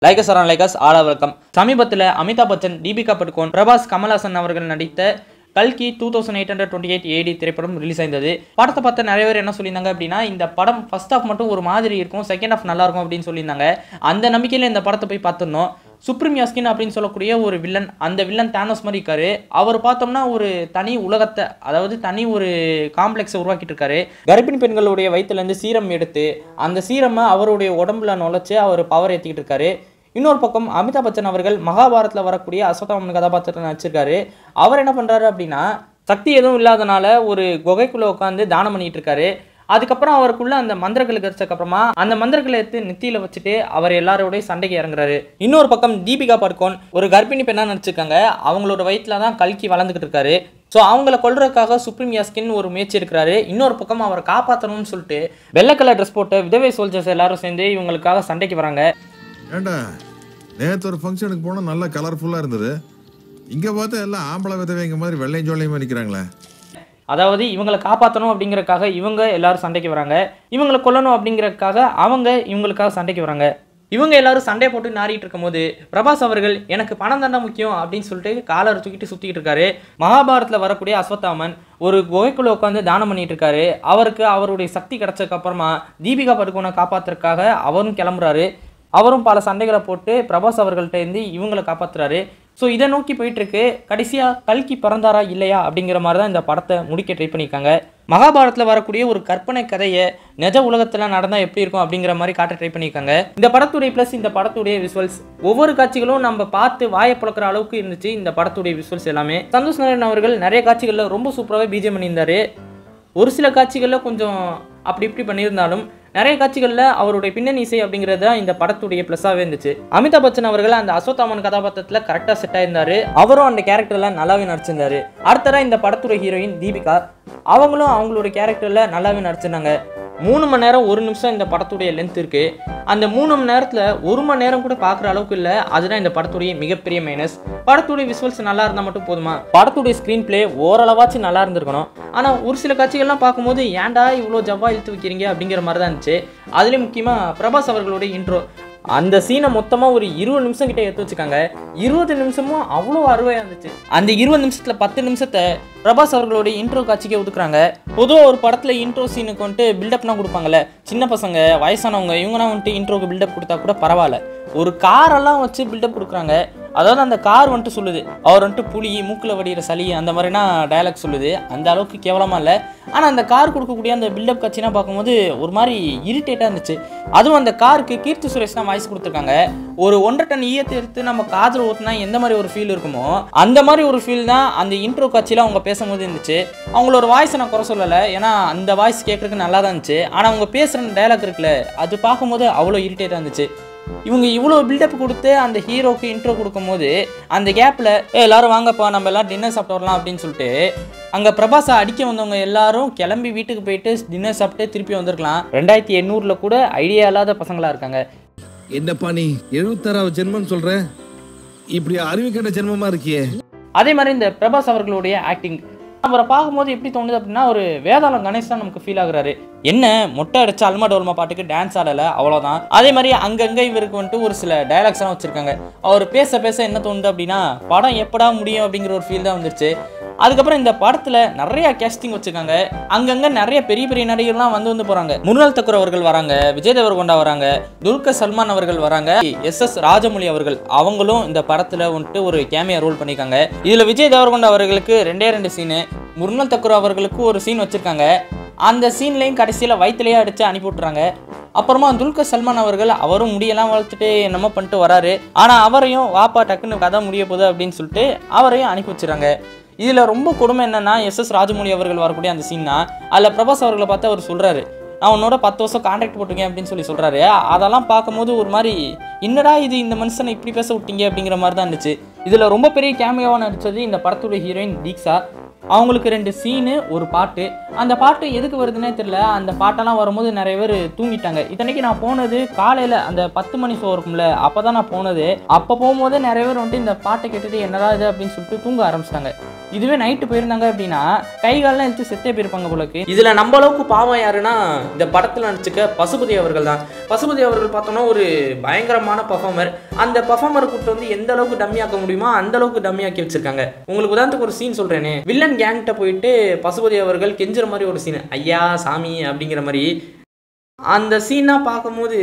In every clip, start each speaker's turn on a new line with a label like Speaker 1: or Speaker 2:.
Speaker 1: லைகஸ் R லைகஸ் all welcome. சமீபத்தில் அமிதாப் பச்சன், தீபிகா படுகோன், பிரபாஸ், கமல்ஹாசன் அவர்கள் நடித்த கல்கி 2828 AD திரைப்படம் ரிலீஸ் ஆயிருந்தது. படத்தை பார்த்து நிறைய பேர் என்ன சொல்லியிருந்தாங்க அப்படின்னா, இந்த படம் ஃபர்ஸ்ட் ஹாஃப் மட்டும் ஒரு மாதிரி இருக்கும், செகண்ட் ஹாஃப் நல்லா இருக்கும் அப்படின்னு சொல்லியிருந்தாங்க. அந்த நம்பிக்கையில் இந்த படத்தை போய் பார்த்துருந்தோம். சுப்ரீம் யாஸ்கின் அப்படின்னு சொல்லக்கூடிய ஒரு வில்லன், அந்த வில்லன் தானோஸ் மாதிரி இருக்காரு. அவர் பார்த்தோம்னா ஒரு தனி உலகத்தை, அதாவது தனி ஒரு காம்ப்ளெக்ஸை உருவாக்கிட்டு இருக்காரு. கர்ப்பிணி பெண்களுடைய வயிற்றுலேருந்து சீரம் எடுத்து அந்த சீரமை அவருடைய உடம்புல நுழைச்சு அவர் பவர் ஏற்றிக்கிட்டு இருக்காரு. இன்னொரு பக்கம் அமிதாப் பச்சன் அவர்கள் மகாபாரத்தில் வரக்கூடிய அஸ்வத்தாமன் கதாபாத்திரத்தை நடிச்சிருக்காரு. அவர் என்ன பண்ணுறாரு அப்படின்னா, சக்தி எதுவும் இல்லாதனால ஒரு குகைக்குள்ளே உட்காந்து தானம் பண்ணிட்டு இருக்காரு. அதுக்கப்புறம் அவருக்குள்ள அந்த மந்திரங்கள் கிடைச்சதுக்கப்புறமா அந்த மந்திரங்களை எடுத்து நெத்தியில் வச்சுட்டு அவர் எல்லாரோடய சண்டைக்கு இறங்குறாரு. இன்னொரு பக்கம் தீபிகா படுகோன் ஒரு கர்ப்பிணி பெண்ணாக நடிச்சிருக்காங்க. அவங்களோட வயிற்றில் தான் கல்கி வளர்ந்துக்கிட்டு இருக்காரு. ஸோ அவங்கள கொல்றதுக்காக சுப்ரீம் யாஸ்கின் ஒரு முயற்சி இருக்கிறாரு. இன்னொரு பக்கம் அவரை காப்பாற்றணும்னு சொல்லிட்டு வெள்ளை கலர் ட்ரெஸ் போட்ட விதவை சோல்ஜர்ஸ் எல்லாரும் சேர்ந்து இவங்களுக்காக சண்டைக்கு வராங்க.
Speaker 2: ஏண்டா நேற்று ஒரு ஃபங்க்ஷனுக்கு போனால் நல்லா கலர்ஃபுல்லாக இருந்தது, இங்கே பார்த்தா எல்லாம் ஆம்பளை விதவைங்க மாதிரி வெள்ளையும் ஜோலையுமா நிற்கிறாங்களே.
Speaker 1: அதாவது இவங்களை காப்பாற்றணும் அப்படிங்கிறதுக்காக இவங்க எல்லாரும் சண்டைக்கு வராங்க, இவங்களை கொல்லணும் அப்படிங்கிறதுக்காக அவங்க இவங்களுக்காக சண்டைக்கு வராங்க. இவங்க எல்லாரும் சண்டை போட்டு நாரிட்டு இருக்கும் போது பிரபாஸ் அவர்கள் எனக்கு பணம் தாண்டா முக்கியம் அப்படின்னு சொல்லிட்டு காலரை தூக்கிட்டு சுற்றிக்கிட்டு இருக்காரு. மகாபாரத்தில் வரக்கூடிய அஸ்வத்தாமன் ஒரு குகைக்குள்ள உட்காந்து தானம் பண்ணிட்டு இருக்காரு. அவருக்கு அவருடைய சக்தி கிடைச்சதுக்கு அப்புறமா தீபிகா படுகோனை காப்பாற்றுறதுக்காக அவரும் கிளம்புறாரு. அவரும் பல சண்டைகளை போட்டு பிரபாஸ் அவர்கள்ட்ட இருந்து இவங்களை காப்பாற்றுறாரு. ஸோ இதை நோக்கி போயிட்டுருக்கு. கடைசியாக கல்கி பிறந்தாரா இல்லையா அப்படிங்கிற மாதிரி தான் இந்த படத்தை முடிக்க ட்ரை பண்ணியிருக்காங்க. மகாபாரத்தில் வரக்கூடிய ஒரு கற்பனை கதையை நிஜ உலகத்தில் நடந்தால் எப்படி இருக்கும் அப்படிங்கிற மாதிரி காட்ட ட்ரை பண்ணியிருக்காங்க. இந்த படத்துடைய ப்ளஸ் இந்த படத்துடைய விஷுவல்ஸ், ஒவ்வொரு காட்சிகளும் நம்ம பார்த்து வாயை புழக்கிற அளவுக்கு இருந்துச்சு. இந்த படத்துடைய விஷுவல்ஸ் எல்லாமே சந்தோஷ் நாராயணன் அவர்கள் நிறைய காட்சிகளில் ரொம்ப சூப்பராகவே பிஜிஎம் பண்ணியிருந்தார். ஒரு சில காட்சிகளில் கொஞ்சம் அப்படி இப்படி பண்ணியிருந்தாலும் நிறைய காட்சிகளில் அவருடைய பின்னணி இசை அப்படிங்கிறது தான் இந்த படத்துடைய ப்ளஸ்ஸாகவே இருந்துச்சு. அமிதாப் பச்சன் அவர்கள் அந்த அஸ்வத்தாமன் கதாபாத்திரத்தில் கரெக்டாக செட் ஆயிருந்தாரு. அவரும் அந்த கேரக்டரில் நல்லாவே நடிச்சிருந்தாரு. அடுத்ததாக இந்த படத்துடைய ஹீரோயின் தீபிகா, அவங்களும் அவங்களுடைய கேரக்டரில் நல்லாவே நடிச்சிருந்தாங்க. 3 மணி நேரம் 1 நிமிஷம் இந்த படத்துடைய லென்த் இருக்கு. அந்த 3 மணி நேரத்தில் 1 மணி நேரம் கூட பார்க்குற அளவுக்கு இல்லை. அதுதான் இந்த படத்துடைய மிகப்பெரிய மைனஸ். படத்துடைய விஷுவல்ஸ் நல்லா இருந்தால் மட்டும் போதுமா? படத்துடைய ஸ்க்ரீன் பிளே ஓரளவாச்சும் நல்லா இருந்திருக்கணும். ஆனால் ஒரு சில காட்சிகள்லாம் பார்க்கும்போது ஏன்டா இவ்வளோ ஜவ்வா இழுத்து வைக்கிறீங்க அப்படிங்கிற மாதிரி தான் இருந்துச்சு. அதுலேயும் முக்கியமாக பிரபாஸ் அவர்களுடைய இன்ட்ரோ, அந்த சீனை மொத்தமாக ஒரு 20 நிமிஷம் கிட்ட எடுத்து வச்சுக்காங்க. 20 நிமிஷமும் அவ்வளோ அருமையாக இருந்துச்சு. அந்த 20 நிமிஷத்தில் 10 நிமிஷத்தை பிரபாஸ் அவர்களுடைய இன்ட்ரோ காட்சிக்கே ஒதுக்குறாங்க. பொதுவாக ஒரு படத்தில் இன்ட்ரோ சீனுக்கு வந்துட்டு பில்டப்னா கொடுப்பாங்கல்ல, சின்ன பசங்க, வயசானவங்க, இவங்கனா வந்துட்டு இன்ட்ரோக்கு பில்டப் கொடுத்தா கூட பரவாயில்ல. ஒரு காரெல்லாம் வச்சு பில்டப் கொடுக்குறாங்க. அதாவது அந்த கார் வந்துட்டு சொல்லுது, அவர் வந்துட்டு புலி, மூக்கில் வடிகிற சளி, அந்த மாதிரினா டயலாக் சொல்லுது. அந்த அளவுக்கு கேவலமாக இல்லை. ஆனால் அந்த கார் கொடுக்கக்கூடிய அந்த பில்டப் காட்சினா பார்க்கும்போது ஒரு மாதிரி இரிட்டேட்டாக இருந்துச்சு. அதுவும் அந்த காருக்கு கீர்த்தி சுரேஷ் தான் வாய்ஸ் கொடுத்துருக்காங்க. ஒரு 1.5 டன் ஈயத்தை எடுத்து நம்ம காதில் ஊற்றினா எந்த மாதிரி ஒரு ஃபீல் இருக்குமோ அந்த மாதிரி ஒரு ஃபீல் தான் அந்த இன்ட்ரோ காட்சியில் அவங்க பேசும்போது இருந்துச்சு. அவங்களோட வாய்ஸை நான் குறை சொல்லலை, ஏன்னா அந்த வாய்ஸ் கேட்குறதுக்கு நல்லா தான் இருந்துச்சு. ஆனால் அவங்க பேசுகிற டயலாக் இருக்குல்ல, அது பார்க்கும்போது அவ்வளோ இரிட்டேட்டாக இருந்துச்சு. இவங்க இவ்வளோ பில்டப் கொடுத்து அந்த ஹீரோக்கு இன்ட்ரோ கொடுக்கும்போது அந்த கேப்பில் எல்லாரும் வாங்கப்பா நம்ம எல்லாம் டின்னர் சாப்பிட்டு வரலாம் அப்படின்னு சொல்லிட்டு அங்கே பிரபாஸை அடிக்க வந்தவங்க எல்லாரும் கிளம்பி வீட்டுக்கு போயிட்டு டின்னர் சாப்பிட்டு திருப்பி வந்திருக்கலாம். 2800 கூட ஐடியா இல்லாத பசங்களாக இருக்காங்க.
Speaker 3: என்னப்பா நீ 76வது ஜென்மம் சொல்ற, இப்படி அறிவிக்கிற ஜென்மமா இருக்கியே.
Speaker 1: அதே மாதிரி இந்த பிரபாஸ் அவர்களுடைய ஆக்டிங் அவரை பார்க்கும்போது எப்படி தோணுது அப்படின்னா, ஒரு வேதாளம் கணேஷ் தான் நமக்கு ஃபீல் ஆகுறாரு. என்ன மொட்டை அடிச்சு அல்மா டோல்மா பாட்டுக்கு டான்ஸ் ஆடலை, அவ்வளோதான். அதே மாதிரி அங்கங்கே இவருக்கு வந்துட்டு ஒரு சில டைலாக்ஸ்லாம் வச்சுருக்காங்க. அவர் பேச பேச என்ன தோணுது அப்படின்னா, படம் எப்படா முடியும் அப்படிங்கிற ஒரு ஃபீல் தான் வந்துருச்சு. அதுக்கப்புறம் இந்த படத்தில் நிறைய கேஸ்டிங் வச்சுருக்காங்க. அங்கங்கே நிறைய பெரிய பெரிய நடிகர்லாம் வந்து போகிறாங்க. முருனல் தக்கூர் அவர்கள் வராங்க, விஜய் தேவர்கொண்டா வராங்க, துல்கர் சல்மான் அவர்கள் வராங்க, SS ராஜமௌலி அவர்கள் அவங்களும் இந்த படத்தில் வந்துட்டு ஒரு கேமியா ரோல் பண்ணியிருக்காங்க. இதில் விஜய் தேவர்கொண்டா அவர்களுக்கு 2 சீனு, முருனல் தக்கூர் அவர்களுக்கு ஒரு சீன் வச்சுருக்காங்க. அந்த சீன்லையும் கடைசியில் வயிற்றுலையே அடித்து அனுப்பி விட்டுறாங்க. அப்புறமா துல்கர் சல்மான் அவர்கள் அவரும் முடியெல்லாம் வளர்த்துட்டு என்னமோ பண்ணிட்டு வராரு. ஆனால் அவரையும் வாப்பா டக்குன்னு கதை முடிய போகுது அப்படின்னு சொல்லிட்டு அவரையும் அனுப்பி வச்சுறாங்க. இதில் ரொம்ப கொடுமை என்னென்னா, SS ராஜமௌலி அவர்கள் வரக்கூடிய அந்த சீன்னா அதில் பிரபாஸ் அவர்களை பார்த்து அவர் சொல்கிறாரு, நான் உன்னோட 10 வருஷம் கான்ட்ராக்ட் போட்டிருக்கேன் அப்படின்னு சொல்கிறாரு. அதெல்லாம் பார்க்கும்போது ஒரு மாதிரி என்னடா இது, இந்த மனுஷனை இப்படி பேச விட்டீங்க அப்படிங்கிற மாதிரி தான் இருந்துச்சு. இதில் ரொம்ப பெரிய கேமியாவாக நடித்தது இந்த படத்துடைய ஹீரோயின் தீக்ஷா. அவங்களுக்கு 2 சீனு, ஒரு பாட்டு. அந்த பாட்டு எதுக்கு வருதுன்னே தெரியல. அந்த பாட்டெல்லாம் வரும்போது நிறைய பேர் தூங்கிட்டாங்க. இத்தனைக்கு நான் போனது காலையில் அந்த 10 மணி ஷோ இருக்கும்ல, அப்போ தான் நான் போனது. அப்போ போகும்போது நிறைய பேர் வந்துட்டு இந்த பாட்டை கேட்டுட்டு என்னடா இது அப்படின்னு சொல்லிட்டு தூங்க ஆரம்பிச்சிட்டாங்க. இதுவே நைட்டு போயிருந்தாங்க அப்படின்னா கை காலெல்லாம் எடுத்து செத்தே போயிருப்பாங்க போலக்கு. இதுல நம்ம அளவுக்கு பாவம் யாருன்னா இந்த படத்துல நடிச்சுக்க பசுபதி அவர்கள் தான். பசுபதி அவர்கள் பார்த்தோம்னா ஒரு பயங்கரமான பர்ஃபார்மர். அந்த பர்ஃபார்மரை கூப்பிட்டு வந்து எந்த அளவுக்கு டம்மி ஆக்க முடியுமோ அந்த அளவுக்கு டம்மி ஆக்கி வச்சிருக்காங்க. உங்களுக்கு உதாரணத்துக்கு ஒரு சீன் சொல்றேனே, வில்லன் கேங்கிட்ட போயிட்டு பசுபதி அவர்கள் கெஞ்சுற மாதிரி ஒரு சீன், ஐயா சாமி அப்படிங்கிற மாதிரி. அந்த சீனா பார்க்கும்போது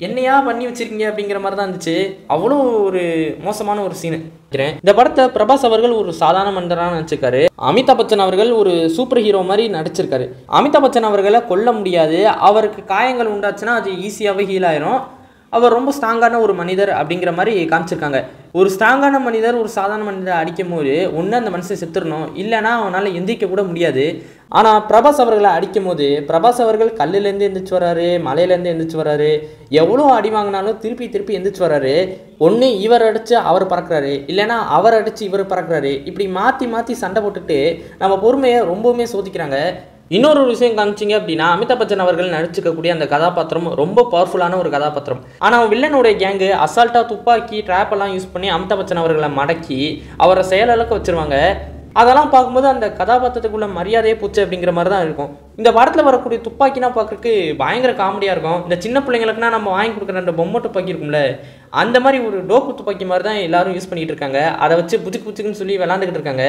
Speaker 1: என்னையா பண்ணி வச்சிருக்கீங்க அப்படிங்கிற மாதிரி தான் இருந்துச்சு. அவ்வளோ ஒரு மோசமான ஒரு சீனு. இந்த படத்தை பிரபாஸ் அவர்கள் ஒரு சாதாரண மனிதராக நடிச்சிருக்காரு. அமிதாப் பச்சன் அவர்கள் ஒரு சூப்பர் ஹீரோ மாதிரி நடிச்சிருக்காரு. அமிதாப் பச்சன் அவர்களை கொல்ல முடியாது, அவருக்கு காயங்கள் உண்டாச்சுன்னா அது ஈஸியாகவே ஹீல் ஆயிரும். அவர் ரொம்ப ஸ்ட்ராங்கான ஒரு மனிதர் அப்படிங்கிற மாதிரி காமிச்சிருக்காங்க. ஒரு ஸ்ட்ராங்கான மனிதர் ஒரு சாதாரண மனிதரை அடிக்கும் போது ஒன்று அந்த மனுஷன் செத்துடணும், இல்லைனா அவனால் எந்திரிக்க கூட முடியாது. ஆனால் பிரபாஸ் அவர்களை அடிக்கும் போது பிரபாஸ் அவர்கள் கல்லுலேருந்து எந்திரிச்சு வராரு, மலையிலேருந்து எந்திரிச்சு வராரு, எவ்வளோ அடி வாங்கினாலும் திருப்பி எந்திரிச்சு வராரு. ஒன்று இவர் அடித்து அவர் பறக்கிறாரு, இல்லைனா அவர் அடித்து இவர் பறக்கிறாரு. இப்படி மாற்றி சண்டை போட்டுட்டு நம்ம பொறுமையை ரொம்பவுமே சோதிக்கிறாங்க. இன்னொரு விஷயம் காமிச்சிங்க அப்படின்னா, அமிதாப் பச்சன் அவர்கள் நடிச்சுக்கக்கூடிய அந்த கதாபாத்திரம் ரொம்ப பவர்ஃபுல்லான ஒரு கதாபாத்திரம். ஆனால் வில்லனுடைய கேங்கு அசால்ட்டாக துப்பாக்கி ட்ராப் எல்லாம் யூஸ் பண்ணி அமிதாப் பச்சன் அவர்களை மடக்கி அவரை செயலிழக்க வச்சிருவாங்க. அதெல்லாம் பார்க்கும்போது அந்த கதாபாத்திரத்துக்குள்ள மரியாதையே பூச்சு அப்படிங்கிற மாதிரி தான் இருக்கும். இந்த படத்தில் வரக்கூடிய துப்பாக்கினா பார்க்கறதுக்கு பயங்கர காமெடியாக இருக்கும். இந்த சின்ன பிள்ளைங்களுக்குனா நம்ம வாங்கி கொடுக்குற அந்த பொம்மை துப்பாக்கி இருக்கும்ல, அந்த மாதிரி ஒரு டோப்பு துப்பாக்கி மாதிரி தான் எல்லாரும் யூஸ் பண்ணிட்டு இருக்காங்க. அதை வச்சு புச்சுக்குன்னு சொல்லி விளாண்டுக்கிட்டு இருக்காங்க.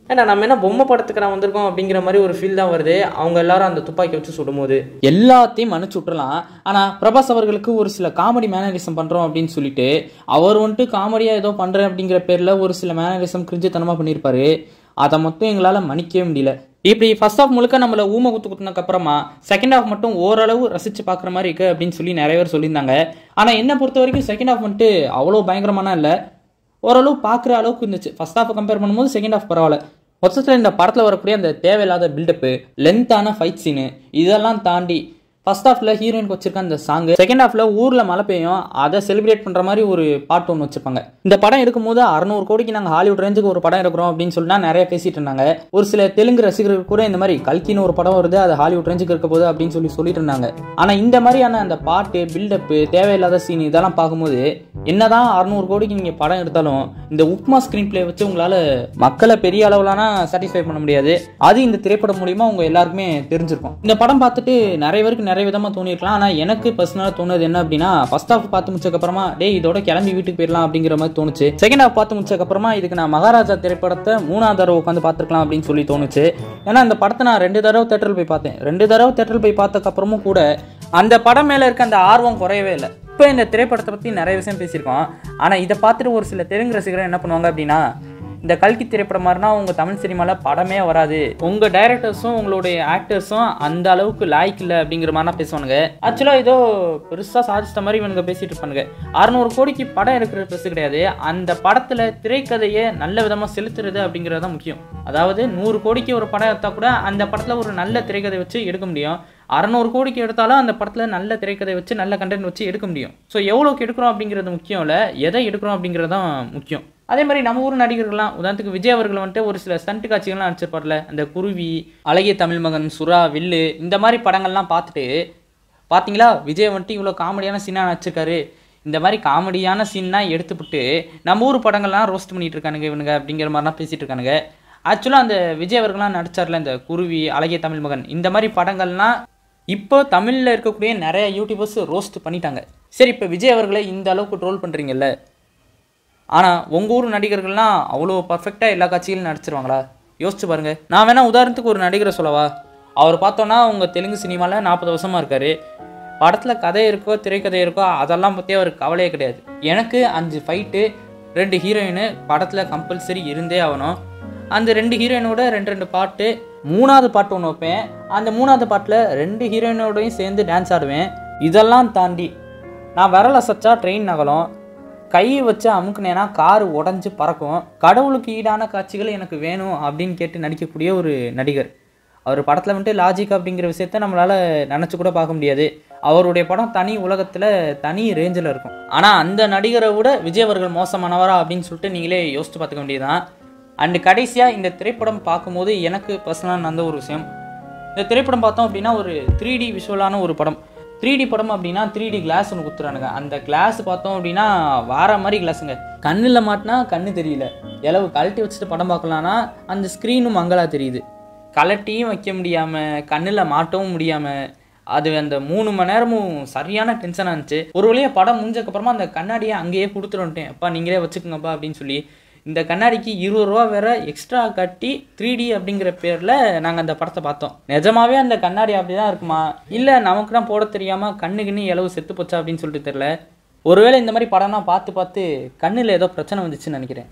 Speaker 1: ஏன்னா நம்ம என்ன பொம்மை படத்துக்கு நான் வந்திருக்கோம் அப்படிங்கிற மாதிரி ஒரு ஃபீல் தான் வருது. அவங்க எல்லாரும் அந்த துப்பாக்கி வச்சு சுடும்போது எல்லாத்தையும் மன்னிச்சு விட்டுறலாம். ஆனால் பிரபாஸ் அவர்களுக்கு ஒரு சில காமெடி மேனரிசம் பண்ணுறோம் அப்படின்னு சொல்லிட்டு அவர் வந்துட்டு காமெடியாக ஏதோ பண்ணுறேன் அப்படிங்கிற பேரில் ஒரு சில மேனரிசம் கிரிஞ்சுத்தனமாக பண்ணியிருப்பாரு. அதை மட்டும் எங்களால் மன்னிக்கவே முடியல. இப்படி ஃபர்ஸ்ட் ஹாஃப் முழுக்க நம்மளை ஊமை குத்துனதுக்கு அப்புறமா செகண்ட் ஹாஃப் மட்டும் ஓரளவு ரசித்து பார்க்குற மாதிரி இருக்குது அப்படின்னு சொல்லி நிறைய பேர் சொல்லியிருந்தாங்க. ஆனால் என்னை பொறுத்த வரைக்கும் செகண்ட் ஹாஃப் வந்துட்டு அவ்வளோ பயங்கரமான இல்லை, ஓரளவு பார்க்குற அளவுக்கு இருந்துச்சு. ஃபர்ஸ்ட் ஹாஃப் கம்பேர் பண்ணும்போது செகண்ட் ஹாஃப் பரவாயில்ல. மொத்தத்தில் இந்த படத்தில் வரக்கூடிய அந்த தேவையில்லாத பில்டப்பு, லென்த்தான ஃபைட் சீனு, இதெல்லாம் தாண்டி ஃபர்ஸ்ட் ஹாஃபில் ஹீரோயினுக்கு வச்சிருக்க அந்த சாங்கு, செகண்ட் ஹாஃபில் ஊரில் மழை பெய்யும், அதை செலிப்ரேட் பண்ணுற மாதிரி ஒரு பாட்டு ஒன்று வச்சிருப்பாங்க. இந்த படம் எடுக்கும்போது 600 கோடிக்கு நாங்கள் ஹாலிவுட் ரேஞ்சுக்கு ஒரு படம் எடுக்கிறோம் அப்படின்னு சொல்லினா நிறைய பேசிட்டு இருந்தாங்க. ஒரு சில தெலுங்கு ரசிகர்கள் கூட இந்த மாதிரி கல்கின்னு ஒரு படம் வருது, அது ஹாலிவுட் ரேஞ்சுக்கு இருக்க போது அப்படின்னு சொல்லிட்டு இருந்தாங்க. ஆனால் இந்த மாதிரியான அந்த பாட்டு, பில்டப்பு, தேவையில்லாத சீன் இதெல்லாம் பார்க்கும்போது என்னதான் 600 கோடிக்கு நீங்கள் படம் எடுத்தாலும் இந்த உப்மா ஸ்க்ரீன் பிளே வச்சு உங்களால் மக்களை பெரிய அளவிலான சாட்டிஸ்ஃபை பண்ண முடியாது. அது இந்த திரைப்படம் மூலிமா உங்கள் எல்லாருக்குமே தெரிஞ்சிருக்கும். இந்த படம் பார்த்துட்டு நிறைய பேருக்கு நிறைய விதமாக தோணிருக்கலாம். ஆனால் எனக்கு பர்சனலாக தோணுது என்ன அப்படின்னா, ஃபர்ஸ்ட் ஹாஃப் பார்த்து முடிச்சதுக்கப்புறமா இதோட கிளம்பி வீட்டுக்கு போயிடலாம் அப்படிங்கிற மாதிரி தோணுச்சு. செகண்ட் ஹாஃப் பார்த்து முடிச்சதுக்கப்புறமா இதுக்கு நான் மகாராஜா திரைப்படத்தை 3ஆவது தடவை உட்காந்து பார்த்துருக்கலாம் அப்படின்னு சொல்லி தோணுச்சு. ஏன்னா அந்த படத்தை நான் 2 தடவை தேட்டரில் போய் பார்த்தேன். 2 தடவை தேட்டரில் போய் பார்த்ததுக்கப்புறமும் கூட அந்த படம் மேலே இருக்க அந்த ஆர்வம் குறையவே இல்லை. இப்போ இந்த திரைப்படத்தை பற்றி நிறைய விஷயம் பேசியிருக்கோம். ஆனால் இதை பார்த்துட்டு ஒரு சில தெலுங்கு ரசிகர்கள் என்ன பண்ணுவாங்க அப்படின்னா, இந்த கல்கி திரைப்படம் மாதிரினா உங்கள் தமிழ் சினிமாவில் படமே வராது, உங்கள் டைரக்டர்ஸும் உங்களுடைய ஆக்டர்ஸும் அந்த அளவுக்கு லாய்க்கு இல்லை அப்படிங்கிற மாதிரிலாம் பேசுவானுங்க. ஆக்சுவலாக ஏதோ பெருசாக சாதிச்சிட்ட மாதிரி இவனுங்க பேசிகிட்டு இருப்பானுங்க. 600 கோடிக்கு படம் இருக்கிற பெருசு கிடையாது, அந்த படத்தில் திரைக்கதையை நல்ல விதமாக செலுத்துறது அப்படிங்கிறது தான் முக்கியம். அதாவது 100 கோடிக்கு ஒரு படம் எடுத்தால் கூட அந்த படத்தில் ஒரு நல்ல திரைக்கதை வச்சு எடுக்க முடியும். 600 கோடிக்கு எடுத்தாலும் அந்த படத்தில் நல்ல திரைக்கதை வச்சு நல்ல கண்டென்ட் வச்சு எடுக்க முடியும். ஸோ எவ்வளோக்கு எடுக்கிறோம் அப்படிங்கிறது முக்கியம் இல்லை, எதை எடுக்கிறோம் அப்படிங்கிறது தான் முக்கியம். அதே மாதிரி நம்ம ஊர் நடிகர்கள்லாம், உதாரணத்துக்கு விஜய் அவர்கள் வந்துட்டு ஒரு சில ஸ்டண்ட் காட்சிகள்லாம் நடிச்சிருப்பார்ல, அந்த குருவி, அழகிய தமிழ் மகன், சுறா, வில்லு, இந்த மாதிரி படங்கள்லாம் பார்த்துட்டு பார்த்தீங்களா விஜய் வந்துட்டு இவ்வளோ காமெடியான சீனாக நடிச்சிருக்காரு, இந்த மாதிரி காமெடியான சீன்னா எடுத்துவிட்டு நம்ம ஊர் படங்கள்லாம் ரோஸ்ட் பண்ணிட்டு இருக்கானுங்க இவனுங்க அப்படிங்கிற மாதிரிலாம் பேசிகிட்டு இருக்கானுங்க. ஆக்சுவலாக அந்த விஜய் அவர்கள்லாம் நடிச்சார்ல இந்த குருவி, அழகிய தமிழ் மகன், இந்த மாதிரி படங்கள்லாம் இப்போ தமிழில் இருக்கக்கூடிய நிறைய யூடியூபர்ஸ் ரோஸ்ட் பண்ணிட்டாங்க. சரி, இப்போ விஜய் அவர்களை இந்த அளவுக்கு ட்ரோல் பண்ணுறீங்கல்ல, ஆனால் உங்கள் ஊர் நடிகர்கள்லாம் அவ்வளோ பர்ஃபெக்டாக எல்லா காட்சிகளும் நடிச்சிருவாங்களா? யோசிச்சு பாருங்கள். நான் வேணால் உதாரணத்துக்கு ஒரு நடிகரை சொல்லவா? அவர் பார்த்தோன்னா உங்கள் தெலுங்கு சினிமாவில் 40 வருஷமாக இருக்கார். படத்தில் கதை இருக்கோ திரைக்கதை இருக்கோ அதெல்லாம் பற்றி அவருக்கு கவலையே கிடையாது. எனக்கு 5 ஃபைட்டு, 2 ஹீரோயின் படத்தில் கம்பல்சரி இருந்தே ஆகணும். அந்த 2 ஹீரோயினோட 2 பாட்டு, 3ஆவது பாட்டு ஒன்று வைப்பேன். அந்த 3ஆவது பாட்டில் 2 ஹீரோயினோடையும் சேர்ந்து டான்ஸ் ஆடுவேன். இதெல்லாம் தாண்டி நான் விரல் அசைச்சா ட்ரெயின் நகலும், கையை வச்சு அமுக்குனேன்னா காரு உடஞ்சி பறக்கும், கடவுளுக்கு ஈடான காட்சிகள் எனக்கு வேணும் அப்படின்னு கேட்டு நடிக்கக்கூடிய ஒரு நடிகர். அவர் படத்தில் வந்துட்டு லாஜிக் அப்படிங்கிற விஷயத்த நம்மளால் நினச்சி கூட பார்க்க முடியாது. அவருடைய படம் தனி உலகத்தில் தனி ரேஞ்சில் இருக்கும். ஆனால் அந்த நடிகரை விட விஜய் அவர்கள் மோசமானவரா அப்படின்னு சொல்லிட்டு நீங்களே யோசித்து பார்த்துக்க வேண்டியதுதான். அண்டு கடைசியாக இந்த திரைப்படம் பார்க்கும்போது எனக்கு பர்சனலாக நடந்த ஒரு விஷயம், இந்த திரைப்படம் பார்த்தோம் அப்படின்னா ஒரு 3D விஷுவலான ஒரு படம். 3D படம் அப்படின்னா 3D கிளாஸ் ஒன்று குத்துறானுங்க. அந்த கிளாஸ் பார்த்தோம் அப்படின்னா வார மாதிரி கிளாஸுங்க. கண்ணில் மாட்டினா கண்ணு தெரியல, இளவு கழட்டி வச்சுட்டு படம் பார்க்கலான்னா அந்த ஸ்க்ரீனும் மங்களா தெரியுது. கலட்டியும் வைக்க முடியாமல், கண்ணில் மாட்டவும் முடியாமல், அது அந்த 3 மணி நேரமும் சரியான டென்ஷனாக இருந்துச்சு. ஒரு வழியாக படம் முடிஞ்சதுக்கப்புறமா அந்த கண்ணாடியை அங்கேயே கொடுத்துட்டு வந்துட்டேன். அப்பா நீங்களே வச்சுக்கோங்கப்பா அப்படின்னு சொல்லி. இந்த கண்ணாடிக்கு 20 ரூபா வேற எக்ஸ்ட்ரா கட்டி 3D அப்படிங்கிற பேரில் நாங்கள் அந்த படத்தை பார்த்தோம். நிஜமாவே அந்த கண்ணாடி அப்படி தான் இருக்குமா, இல்லை நமக்கு தான் போட தெரியாமல் கண்ணுக்குன்னு இளவு செத்து போச்சா அப்படின்னு சொல்லிட்டு தெரில. ஒருவேளை இந்த மாதிரி படம்லாம் பார்த்து பார்த்து கண்ணில் ஏதோ பிரச்சனை வந்துச்சுன்னு நினைக்கிறேன்.